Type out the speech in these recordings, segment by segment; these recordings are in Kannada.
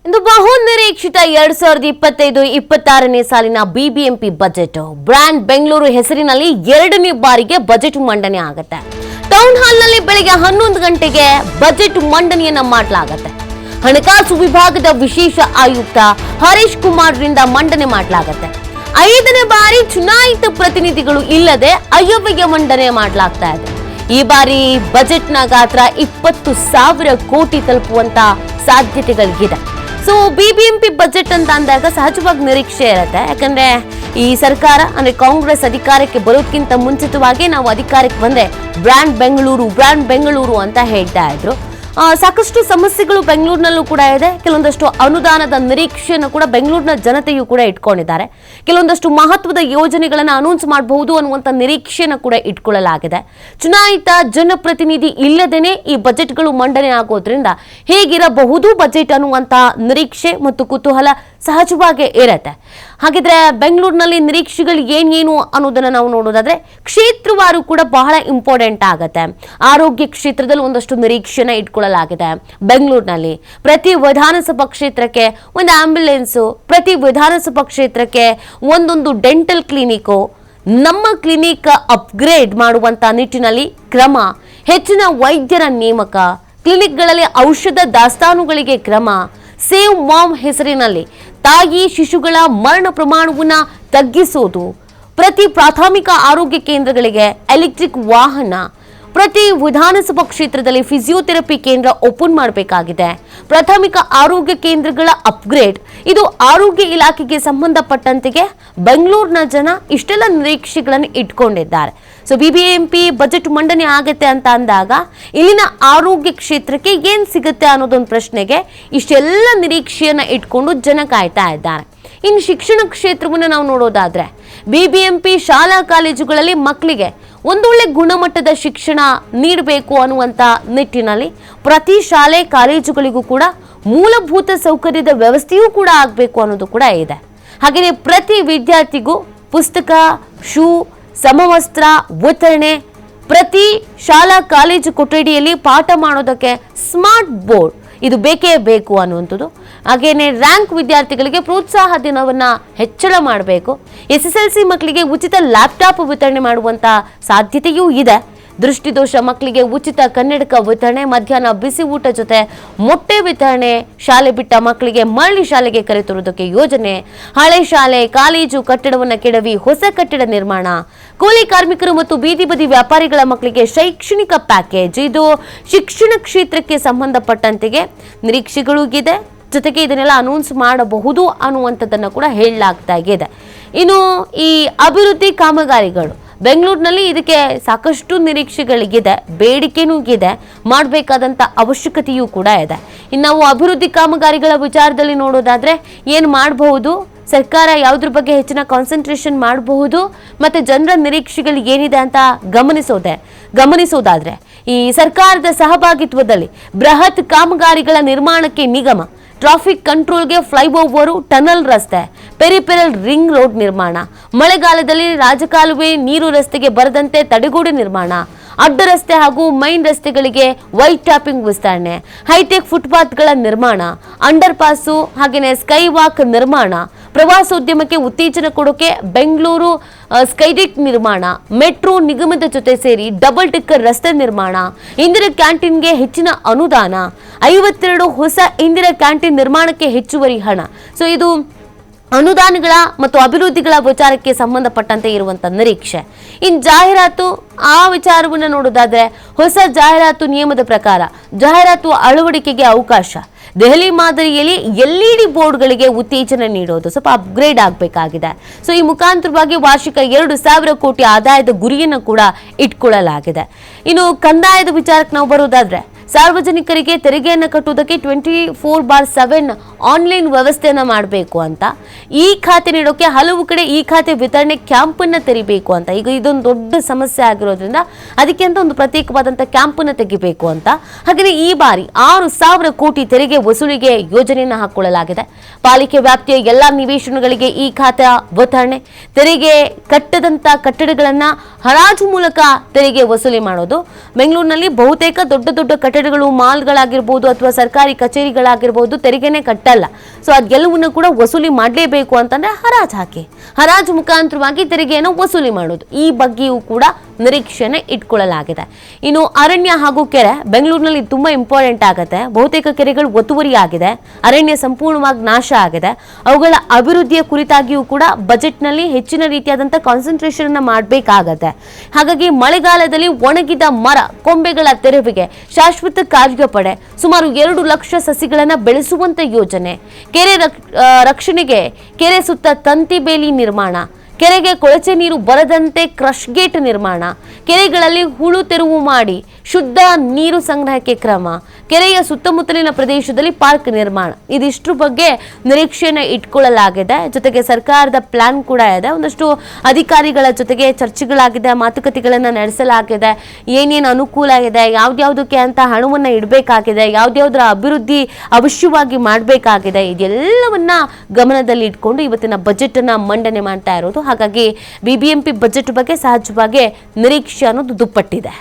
ಇಂದು ಬಹುನಿರೀಕ್ಷಿತ 2025-26ನೇ ಸಾಲಿನ ಬಿಬಿಎಂಪಿ ಬಜೆಟ್ ಬ್ರ್ಯಾಂಡ್ ಬೆಂಗಳೂರು ಹೆಸರಿನಲ್ಲಿ ಎರಡನೇ ಬಾರಿಗೆ ಬಜೆಟ್ ಮಂಡನೆ ಆಗುತ್ತೆ. ಟೌನ್ ಹಾಲ್ ನಲ್ಲಿ ಬೆಳಗ್ಗೆ 11 ಗಂಟೆಗೆ ಬಜೆಟ್ ಮಂಡನೆಯನ್ನ ಮಾಡಲಾಗುತ್ತೆ. ಹಣಕಾಸು ವಿಭಾಗದ ವಿಶೇಷ ಆಯುಕ್ತ ಹರೀಶ್ ಕುಮಾರ್ ರಿಂದ ಮಂಡನೆ ಮಾಡಲಾಗುತ್ತೆ. 5ನೇ ಬಾರಿ ಚುನಾಯಿತ ಪ್ರತಿನಿಧಿಗಳು ಇಲ್ಲದೆ ಅಯ್ಯವ್ಯ ಮಂಡನೆ ಮಾಡಲಾಗ್ತಾ ಇದೆ. ಈ ಬಾರಿ ಬಜೆಟ್ನ ಗಾತ್ರ 20,000 ಕೋಟಿ ತಲುಪುವಂತ ಸಾಧ್ಯತೆಗಳಿಗಿದೆ. ಸೊ ಬಿಬಿಎಂಪಿ ಬಜೆಟ್ ಅಂತ ಅಂದಾಗ ಸಹಜವಾಗಿ ನಿರೀಕ್ಷೆ ಇರುತ್ತೆ. ಯಾಕಂದ್ರೆ ಈ ಸರ್ಕಾರ ಅಂದ್ರೆ ಕಾಂಗ್ರೆಸ್ ಅಧಿಕಾರಕ್ಕೆ ಬರೋದಕ್ಕಿಂತ ಮುಂಚಿತವಾಗಿ ನಾವು ಅಧಿಕಾರಕ್ಕೆ ಬಂದ್ರೆ ಬ್ರ್ಯಾಂಡ್ ಬೆಂಗಳೂರು ಅಂತ ಹೇಳ್ತಾ ಇದ್ರು. ಸಾಕಷ್ಟು ಸಮಸ್ಯೆಗಳು ಬೆಂಗಳೂರಿನಲ್ಲೂ ಕೂಡ ಇದೆ. ಕೆಲವೊಂದಷ್ಟು ಅನುದಾನದ ನಿರೀಕ್ಷೆಯನ್ನು ಕೂಡ ಬೆಂಗಳೂರಿನ ಜನತೆಯೂ ಕೂಡ ಇಟ್ಕೊಂಡಿದ್ದಾರೆ. ಕೆಲವೊಂದಷ್ಟು ಮಹತ್ವದ ಯೋಜನೆಗಳನ್ನು ಅನೌನ್ಸ್ ಮಾಡಬಹುದು ಅನ್ನುವಂಥ ನಿರೀಕ್ಷೆಯನ್ನು ಕೂಡ ಇಟ್ಕೊಳ್ಳಲಾಗಿದೆ. ಚುನಾಯಿತ ಜನಪ್ರತಿನಿಧಿ ಇಲ್ಲದೇನೆ ಈ ಬಜೆಟ್ಗಳು ಮಂಡನೆ ಆಗೋದ್ರಿಂದ ಹೇಗಿರಬಹುದು ಬಜೆಟ್ ಅನ್ನುವಂಥ ನಿರೀಕ್ಷೆ ಮತ್ತು ಕುತೂಹಲ ಸಹಜವಾಗಿ ಇರುತ್ತೆ. ಹಾಗಿದ್ರೆ ಬೆಂಗಳೂರಿನಲ್ಲಿ ನಿರೀಕ್ಷೆಗಳು ಏನೇನು ಅನ್ನೋದನ್ನ ನಾವು ನೋಡೋದಾದ್ರೆ ಕ್ಷೇತ್ರವಾರು ಕೂಡ ಬಹಳ ಇಂಪಾರ್ಟೆಂಟ್ ಆಗುತ್ತೆ. ಆರೋಗ್ಯ ಕ್ಷೇತ್ರದಲ್ಲಿ ಒಂದಷ್ಟು ನಿರೀಕ್ಷೆನ ಇಟ್ಕೊಳ್ಳಲಾಗಿದೆ. ಬೆಂಗಳೂರಿನಲ್ಲಿ ಪ್ರತಿ ವಿಧಾನಸಭಾ ಕ್ಷೇತ್ರಕ್ಕೆ ಒಂದು ಆಂಬ್ಯುಲೆನ್ಸು, ಪ್ರತಿ ವಿಧಾನಸಭಾ ಕ್ಷೇತ್ರಕ್ಕೆ ಒಂದೊಂದು ಡೆಂಟಲ್ ಕ್ಲಿನಿಕ್, ನಮ್ಮ ಕ್ಲಿನಿಕ್ ಅಪ್ಗ್ರೇಡ್ ಮಾಡುವಂತ ನಿಟ್ಟಿನಲ್ಲಿ ಕ್ರಮ, ಹೆಚ್ಚಿನ ವೈದ್ಯರ ನೇಮಕ, ಕ್ಲಿನಿಕ್ಗಳಲ್ಲಿ ಔಷಧ ದಾಸ್ತಾನುಗಳಿಗೆ ಕ್ರಮ, ಸೇವ್ ಮಾಮ್ ಹೆಸರಿನಲ್ಲಿ ತಾಯಿ ಶಿಶುಗಳ ಮರಣ ಪ್ರಮಾಣವನ್ನು ತಗ್ಗಿಸೋದು, ಪ್ರತಿ ಪ್ರಾಥಮಿಕ ಆರೋಗ್ಯ ಕೇಂದ್ರಗಳಿಗೆ ಎಲೆಕ್ಟ್ರಿಕ್ ವಾಹನ, ಪ್ರತಿ ವಿಧಾನಸಭಾ ಕ್ಷೇತ್ರದಲ್ಲಿ ಫಿಸಿಯೋಥೆರಪಿ ಕೇಂದ್ರ ಓಪನ್ ಮಾಡಬೇಕಾಗಿದೆ, ಪ್ರಾಥಮಿಕ ಆರೋಗ್ಯ ಕೇಂದ್ರಗಳ ಅಪ್ಗ್ರೇಡ್. ಇದು ಆರೋಗ್ಯ ಇಲಾಖೆಗೆ ಸಂಬಂಧಪಟ್ಟಂತೆಗೆ ಬೆಂಗಳೂರಿನ ಜನ ಇಷ್ಟೆಲ್ಲ ನಿರೀಕ್ಷೆಗಳನ್ನು ಇಟ್ಕೊಂಡಿದ್ದಾರೆ. ಸೊ ಬಿಬಿಎಂಪಿ ಬಜೆಟ್ ಮಂಡನೆ ಆಗುತ್ತೆ ಅಂತ ಅಂದಾಗ ಇಲ್ಲಿನ ಆರೋಗ್ಯ ಕ್ಷೇತ್ರಕ್ಕೆ ಏನ್ ಸಿಗುತ್ತೆ ಅನ್ನೋದೊಂದು ಪ್ರಶ್ನೆಗೆ ಇಷ್ಟೆಲ್ಲ ನಿರೀಕ್ಷೆಯನ್ನ ಇಟ್ಕೊಂಡು ಜನ ಕಾಯ್ತಾ ಇದ್ದಾರೆ. ಇನ್ನು ಶಿಕ್ಷಣ ಕ್ಷೇತ್ರವನ್ನು ನಾವು ನೋಡೋದಾದ್ರೆ ಬಿಬಿಎಂಪಿ ಶಾಲಾ ಕಾಲೇಜುಗಳಲ್ಲಿ ಮಕ್ಕಳಿಗೆ ಒಂದೊಳ್ಳೆ ಗುಣಮಟ್ಟದ ಶಿಕ್ಷಣ ನೀಡಬೇಕು ಅನ್ನುವಂಥ ನಿಟ್ಟಿನಲ್ಲಿ ಪ್ರತಿ ಶಾಲೆ ಕಾಲೇಜುಗಳಿಗೂ ಕೂಡ ಮೂಲಭೂತ ಸೌಕರ್ಯದ ವ್ಯವಸ್ಥೆಯೂ ಕೂಡ ಆಗಬೇಕು ಅನ್ನೋದು ಕೂಡ ಇದೆ. ಹಾಗೆಯೇ ಪ್ರತಿ ವಿದ್ಯಾರ್ಥಿಗೂ ಪುಸ್ತಕ, ಶೂ, ಸಮವಸ್ತ್ರ ವಿತರಣೆ, ಪ್ರತಿ ಶಾಲಾ ಕಾಲೇಜು ಕೊಠಡಿಯಲ್ಲಿ ಪಾಠ ಮಾಡೋದಕ್ಕೆ ಸ್ಮಾರ್ಟ್ ಬೋರ್ಡ್ ಇದು ಬೇಕೇ ಬೇಕು ಅನ್ನುವಂಥದ್ದು. ಹಾಗೇನೆ ರ್ಯಾಂಕ್ ವಿದ್ಯಾರ್ಥಿಗಳಿಗೆ ಪ್ರೋತ್ಸಾಹ ದಿನವನ್ನ ಹೆಚ್ಚಳ ಮಾಡಬೇಕು. SSLC ಮಕ್ಕಳಿಗೆ ಉಚಿತ ಲ್ಯಾಪ್ಟಾಪ್ ವಿತರಣೆ ಮಾಡುವಂತ ಸಾಧ್ಯತೆಯೂ ಇದೆ. ದೃಷ್ಟಿದೋಷ ಮಕ್ಕಳಿಗೆ ಉಚಿತ ಕನ್ನಡಕ ವಿತರಣೆ, ಮಧ್ಯಾಹ್ನ ಬಿಸಿ ಊಟ ಜೊತೆ ಮೊಟ್ಟೆ ವಿತರಣೆ, ಶಾಲೆ ಬಿಟ್ಟ ಮಕ್ಕಳಿಗೆ ಮರಳಿ ಶಾಲೆಗೆ ಕರೆತರುವುದಕ್ಕೆ ಯೋಜನೆ, ಹಳೆ ಶಾಲೆ ಕಾಲೇಜು ಕಟ್ಟಡವನ್ನು ಕೆಡವಿ ಹೊಸ ಕಟ್ಟಡ ನಿರ್ಮಾಣ, ಕೂಲಿ ಕಾರ್ಮಿಕರು ಮತ್ತು ಬೀದಿ ಬದಿ ವ್ಯಾಪಾರಿಗಳ ಮಕ್ಕಳಿಗೆ ಶೈಕ್ಷಣಿಕ ಪ್ಯಾಕೇಜ್. ಇದು ಶಿಕ್ಷಣ ಕ್ಷೇತ್ರಕ್ಕೆ ಸಂಬಂಧಪಟ್ಟಂತೆಗೆ ನಿರೀಕ್ಷೆಗಳು ಇದೆ. ಜೊತೆಗೆ ಇದನ್ನೆಲ್ಲ ಅನೌನ್ಸ್ ಮಾಡಬಹುದು ಅನ್ನುವಂಥದ್ದನ್ನು ಕೂಡ ಹೇಳಲಾಗ್ತಾ ಇದೆ. ಇನ್ನು ಈ ಅಭಿವೃದ್ಧಿ ಕಾಮಗಾರಿಗಳು ಬೆಂಗಳೂರಿನಲ್ಲಿ ಇದಕ್ಕೆ ಸಾಕಷ್ಟು ನಿರೀಕ್ಷೆಗಳಿಗಿದೆ, ಬೇಡಿಕೆನೂ ಇದೆ, ಮಾಡಬೇಕಾದಂಥ ಅವಶ್ಯಕತೆಯೂ ಕೂಡ ಇದೆ. ಇನ್ನು ನಾವು ಅಭಿವೃದ್ಧಿ ಕಾಮಗಾರಿಗಳ ವಿಚಾರದಲ್ಲಿ ನೋಡೋದಾದ್ರೆ ಏನು ಮಾಡಬಹುದು, ಸರ್ಕಾರ ಯಾವುದ್ರ ಬಗ್ಗೆ ಹೆಚ್ಚಿನ ಕಾನ್ಸಂಟ್ರೇಷನ್ ಮಾಡಬಹುದು, ಮತ್ತೆ ಜನರ ನಿರೀಕ್ಷೆಗಳು ಏನಿದೆ ಅಂತ ಗಮನಿಸೋದಾದ್ರೆ ಈ ಸರ್ಕಾರದ ಸಹಭಾಗಿತ್ವದಲ್ಲಿ ಬೃಹತ್ ಕಾಮಗಾರಿಗಳ ನಿರ್ಮಾಣಕ್ಕೆ ನಿಗಮ, ಟ್ರಾಫಿಕ್ ಕಂಟ್ರೋಲ್ಗೆ ಫ್ಲೈಓವರು, ಟನಲ್ ರಸ್ತೆ, ಪೆರಿಪೆರಲ್ ರಿಂಗ್ ರೋಡ್ ನಿರ್ಮಾಣ, ಮಳೆಗಾಲದಲ್ಲಿ ರಾಜಕಾಲುವೆ ನೀರು ರಸ್ತೆಗೆ ಬರದಂತೆ ತಡೆಗೋಡೆ ನಿರ್ಮಾಣ, ಅಡ್ಡ ರಸ್ತೆ ಹಾಗೂ ಮೈನ್ ರಸ್ತೆಗಳಿಗೆ ವೈಟ್ ಟ್ಯಾಪಿಂಗ್ ವಿಸ್ತರಣೆ, ಹೈಟೆಕ್ ಫುಟ್ಪಾತ್ಗಳ ನಿರ್ಮಾಣ, ಅಂಡರ್ ಪಾಸು ಹಾಗೆಯೇ ಸ್ಕೈ ವಾಕ್ ನಿರ್ಮಾಣ, ಪ್ರವಾಸೋದ್ಯಮಕ್ಕೆ ಉತ್ತೇಜನ ಕೊಡೋಕೆ ಬೆಂಗಳೂರು ಸ್ಕೈಡೆಕ್ ನಿರ್ಮಾಣ, ಮೆಟ್ರೋ ನಿಗಮದ ಜೊತೆ ಸೇರಿ ಡಬಲ್ ಟಿಕ್ಕರ್ ರಸ್ತೆ ನಿರ್ಮಾಣ, ಇಂದಿರಾ ಕ್ಯಾಂಟೀನ್ಗೆ ಹೆಚ್ಚಿನ ಅನುದಾನ, 52 ಹೊಸ ಇಂದಿರಾ ಕ್ಯಾಂಟೀನ್ ನಿರ್ಮಾಣಕ್ಕೆ ಹೆಚ್ಚುವರಿ ಹಣ. ಸೊ ಇದು ಅನುದಾನಗಳ ಮತ್ತು ಅಭಿವೃದ್ಧಿಗಳ ವಿಚಾರಕ್ಕೆ ಸಂಬಂಧಪಟ್ಟಂತೆ ಇರುವಂತ ನಿರೀಕ್ಷೆ. ಇನ್ನು ಜಾಹೀರಾತು ಆ ವಿಚಾರವನ್ನು ನೋಡೋದಾದ್ರೆ ಹೊಸ ಜಾಹೀರಾತು ನಿಯಮದ ಪ್ರಕಾರ ಜಾಹೀರಾತು ಅಳವಡಿಕೆಗೆ ಅವಕಾಶ, ದೆಹಲಿ ಮಾದರಿಯಲ್ಲಿ LED ಬೋರ್ಡ್ಗಳಿಗೆ ಉತ್ತೇಜನ ನೀಡೋದು ಸ್ವಲ್ಪ ಅಪ್ಗ್ರೇಡ್ ಆಗಬೇಕಾಗಿದೆ. ಸೊ ಈ ಮುಖಾಂತರವಾಗಿ ವಾರ್ಷಿಕ 2,000 ಕೋಟಿ ಆದಾಯದ ಗುರಿಯನ್ನು ಕೂಡ ಇಟ್ಕೊಳ್ಳಲಾಗಿದೆ. ಇನ್ನು ಕಂದಾಯದ ವಿಚಾರಕ್ಕೆ ನಾವು ಬರೋದಾದ್ರೆ ಸಾರ್ವಜನಿಕರಿಗೆ ತೆರಿಗೆಯನ್ನು ಕಟ್ಟುವುದಕ್ಕೆ 24/7 ಆನ್ಲೈನ್ ವ್ಯವಸ್ಥೆಯನ್ನು ಮಾಡಬೇಕು ಅಂತ, ಈ ಖಾತೆ ನೀಡೋಕೆ ಹಲವು ಕಡೆ ಈ ಖಾತೆ ವಿತರಣೆ ಕ್ಯಾಂಪನ್ನು ತೆರಿಬೇಕು ಅಂತ. ಈಗ ಇದೊಂದು ದೊಡ್ಡ ಸಮಸ್ಯೆ ಆಗಿರೋದ್ರಿಂದ ಅದಕ್ಕೆ ಅಂತ ಒಂದು ಪ್ರತ್ಯೇಕವಾದಂಥ ಕ್ಯಾಂಪನ್ನು ತೆಗಿಬೇಕು ಅಂತ. ಹಾಗೆಯೇ ಈ ಬಾರಿ 6,000 ಕೋಟಿ ತೆರಿಗೆ ವಸೂಲಿಗೆ ಯೋಜನೆಯನ್ನು ಹಾಕಿಕೊಳ್ಳಲಾಗಿದೆ. ಪಾಲಿಕೆ ವ್ಯಾಪ್ತಿಯ ಎಲ್ಲ ನಿವೇಶನಗಳಿಗೆ ಈ ಖಾತೆ ವಿತರಣೆ, ತೆರಿಗೆ ಕಟ್ಟದಂತ ಕಟ್ಟಡಗಳನ್ನು ಹರಾಜು ಮೂಲಕ ತೆರಿಗೆ ವಸೂಲಿ ಮಾಡೋದು. ಬೆಂಗಳೂರಿನಲ್ಲಿ ಬಹುತೇಕ ದೊಡ್ಡ ಕಟ್ಟಡಗಳು ಮಾಲ್ಗಳಾಗಿರ್ಬೋದು ಅಥವಾ ಸರ್ಕಾರಿ ಕಚೇರಿಗಳಾಗಿರ್ಬೋದು ತೆರಿಗೆನೆ ಕಟ್ಟಲ್ಲ. ಸೊ ಅದೆಲ್ಲವನ್ನ ಕೂಡ ವಸೂಲಿ ಮಾಡಲೇಬೇಕು ಅಂತಂದ್ರೆ ಹರಾಜು ಹಾಕಿ, ಹರಾಜು ಮುಖಾಂತರವಾಗಿ ತೆರಿಗೆಯನ್ನು ವಸೂಲಿ ಮಾಡೋದು. ಈ ಬಗ್ಗೆಯೂ ಕೂಡ ನಿರೀಕ್ಷೆನೆ ಇಟ್ಕೊಳ್ಳಲಾಗಿದೆ. ಇನ್ನು ಅರಣ್ಯ ಹಾಗೂ ಕೆರೆ ಬೆಂಗಳೂರಿನಲ್ಲಿ ತುಂಬಾ ಇಂಪಾರ್ಟೆಂಟ್ ಆಗುತ್ತೆ. ಬಹುತೇಕ ಕೆರೆಗಳು ಒತ್ತುವರಿ ಆಗಿದೆ, ಅರಣ್ಯ ಸಂಪೂರ್ಣವಾಗಿ ನಾಶ ಆಗಿದೆ. ಅವುಗಳ ಅಭಿವೃದ್ಧಿಯ ಕುರಿತಾಗಿಯೂ ಕೂಡ ಬಜೆಟ್ನಲ್ಲಿ ಹೆಚ್ಚಿನ ರೀತಿಯಾದಂಥ ಕಾನ್ಸಂಟ್ರೇಷನ್ ಅನ್ನ ಮಾಡಬೇಕಾಗತ್ತೆ. ಹಾಗಾಗಿ ಮಳೆಗಾಲದಲ್ಲಿ ಒಣಗಿದ ಮರ ಕೊಂಬೆಗಳ ತೆರವಿಗೆ ಶಾಶ್ವತ ಕಾರ್ಯಪಡೆ, ಸುಮಾರು 2 ಲಕ್ಷ ಸಸಿಗಳನ್ನು ಬೆಳೆಸುವಂತ ಯೋಜನೆ, ಕೆರೆ ರಕ್ಷಣೆಗೆ ಕೆರೆ ಸುತ್ತ ತಂತಿ ಬೇಲಿ ನಿರ್ಮಾಣ, ಕೆರೆಗೆ ಕೊಳಚೆ ನೀರು ಬರದಂತೆ ಕ್ರಶ್ ಗೇಟ್ ನಿರ್ಮಾಣ, ಕೆರೆಗಳಲ್ಲಿ ಹೂಳು ತೆರವು ಮಾಡಿ ಶುದ್ಧ ನೀರು ಸಂಗ್ರಹಕ್ಕೆ ಕ್ರಮ, ಕೆರೆಯ ಸುತ್ತಮುತ್ತಲಿನ ಪ್ರದೇಶದಲ್ಲಿ ಪಾರ್ಕ್ ನಿರ್ಮಾಣ. ಇದಿಷ್ಟು ಬಗ್ಗೆ ನಿರೀಕ್ಷೆಯನ್ನು ಇಟ್ಕೊಳ್ಳಲಾಗಿದೆ. ಜೊತೆಗೆ ಸರ್ಕಾರದ ಪ್ಲಾನ್ ಕೂಡ ಇದೆ. ಒಂದಷ್ಟು ಅಧಿಕಾರಿಗಳ ಜೊತೆಗೆ ಚರ್ಚೆಗಳಾಗಿದೆ, ಮಾತುಕತೆಗಳನ್ನು ನಡೆಸಲಾಗಿದೆ. ಏನೇನು ಅನುಕೂಲ ಇದೆ, ಯಾವ್ದ್ಯಾವ್ದಕ್ಕೆ ಅಂತ ಹಣವನ್ನು ಇಡಬೇಕಾಗಿದೆ, ಯಾವ್ದ್ಯಾವ್ದರ ಅಭಿವೃದ್ಧಿ ಅವಶ್ಯವಾಗಿ ಮಾಡಬೇಕಾಗಿದೆ, ಇದೆಲ್ಲವನ್ನ ಗಮನದಲ್ಲಿ ಇಟ್ಕೊಂಡು ಇವತ್ತಿನ ಬಜೆಟ್ ಅನ್ನ ಮಂಡನೆ ಮಾಡ್ತಾ ಇರೋದು. ಹಾಗಾಗಿ ಬಿಬಿಎಂಪಿ ಬಜೆಟ್ ಬಗ್ಗೆ ಸಹಜವಾಗಿ ನಿರೀಕ್ಷೆ ಅನ್ನೋದು ದುಪ್ಪಟ್ಟಿದೆ.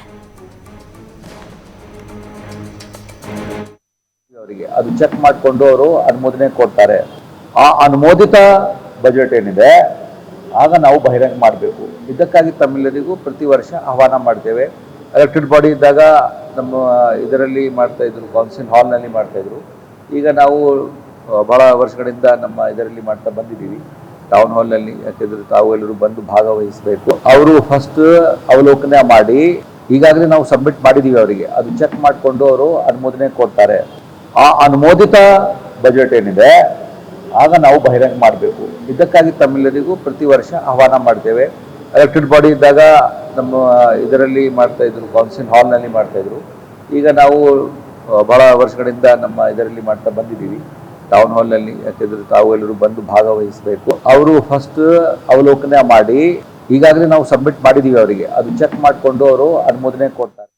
ಅವರಿಗೆ ಅದು ಚೆಕ್ ಮಾಡಿಕೊಂಡು ಅವರು ಅನುಮೋದನೆ ಕೊಡ್ತಾರೆ. ಆ ಅನುಮೋದಿತ ಬಜೆಟ್ ಏನಿದೆ ಆಗ ನಾವು ಬಹಿರಂಗ ಮಾಡಬೇಕು. ಇದಕ್ಕಾಗಿ ತಮ್ಮೆಲ್ಲರಿಗೂ ಪ್ರತಿ ವರ್ಷ ಆಹ್ವಾನ ಮಾಡ್ತೇವೆ. ಎಲೆಕ್ಟೆಡ್ ಬಾಡಿ ಇದ್ದಾಗ ನಮ್ಮ ಇದರಲ್ಲಿ ಮಾಡ್ತಾ ಇದ್ರು, ಕೌನ್ಸಿಲ್ ಹಾಲ್ನಲ್ಲಿ ಮಾಡ್ತಾ ಇದ್ರು. ಈಗ ನಾವು ಬಹಳ ವರ್ಷಗಳಿಂದ ನಮ್ಮ ಇದರಲ್ಲಿ ಮಾಡ್ತಾ ಬಂದಿದ್ದೀವಿ, ಟೌನ್ ಹಾಲ್ನಲ್ಲಿ. ಯಾಕೆಂದ್ರೆ ತಾವು ಎಲ್ಲರೂ ಬಂದು ಭಾಗವಹಿಸಬೇಕು. ಅವರು ಫಸ್ಟ್ ಅವಲೋಕನ ಮಾಡಿ ಈಗಾಗಲೇ ನಾವು ಸಬ್ಮಿಟ್ ಮಾಡಿದ್ದೀವಿ ಅವರಿಗೆ, ಅದು ಚೆಕ್ ಮಾಡಿಕೊಂಡು ಅವರು ಅನುಮೋದನೆ ಕೊಡ್ತಾರೆ. ಆ ಅನುಮೋದಿತ ಬಜೆಟ್ ಏನಿದೆ ಆಗ ನಾವು ಬಹಿರಂಗ ಮಾಡಬೇಕು. ಇದಕ್ಕಾಗಿ ತಮ್ಮೆಲ್ಲರಿಗೂ ಪ್ರತಿ ವರ್ಷ ಆಹ್ವಾನ ಮಾಡ್ತೇವೆ. ಎಲೆಕ್ಟೆಡ್ ಬಾಡಿ ಇದ್ದಾಗ ನಮ್ಮ ಇದರಲ್ಲಿ ಮಾಡ್ತಾ ಇದ್ರು, ಕೌನ್ಸಿಲ್ ಹಾಲ್ನಲ್ಲಿ ಮಾಡ್ತಾ ಇದ್ರು. ಈಗ ನಾವು ಬಹಳ ವರ್ಷಗಳಿಂದ ನಮ್ಮ ಇದರಲ್ಲಿ ಮಾಡ್ತಾ ಬಂದಿದ್ದೀವಿ, ಟೌನ್ ಹಾಲ್ನಲ್ಲಿ. ಯಾಕೆಂದ್ರೆ ತಾವು ಎಲ್ಲರೂ ಬಂದು ಭಾಗವಹಿಸಬೇಕು. ಅವರು ಫಸ್ಟ್ ಅವಲೋಕನ ಮಾಡಿ ಈಗಾಗಲೇ ನಾವು ಸಬ್ಮಿಟ್ ಮಾಡಿದ್ದೀವಿ ಅವರಿಗೆ, ಅದು ಚೆಕ್ ಮಾಡಿಕೊಂಡು ಅವರು ಅನುಮೋದನೆ ಕೊಡ್ತಾರೆ.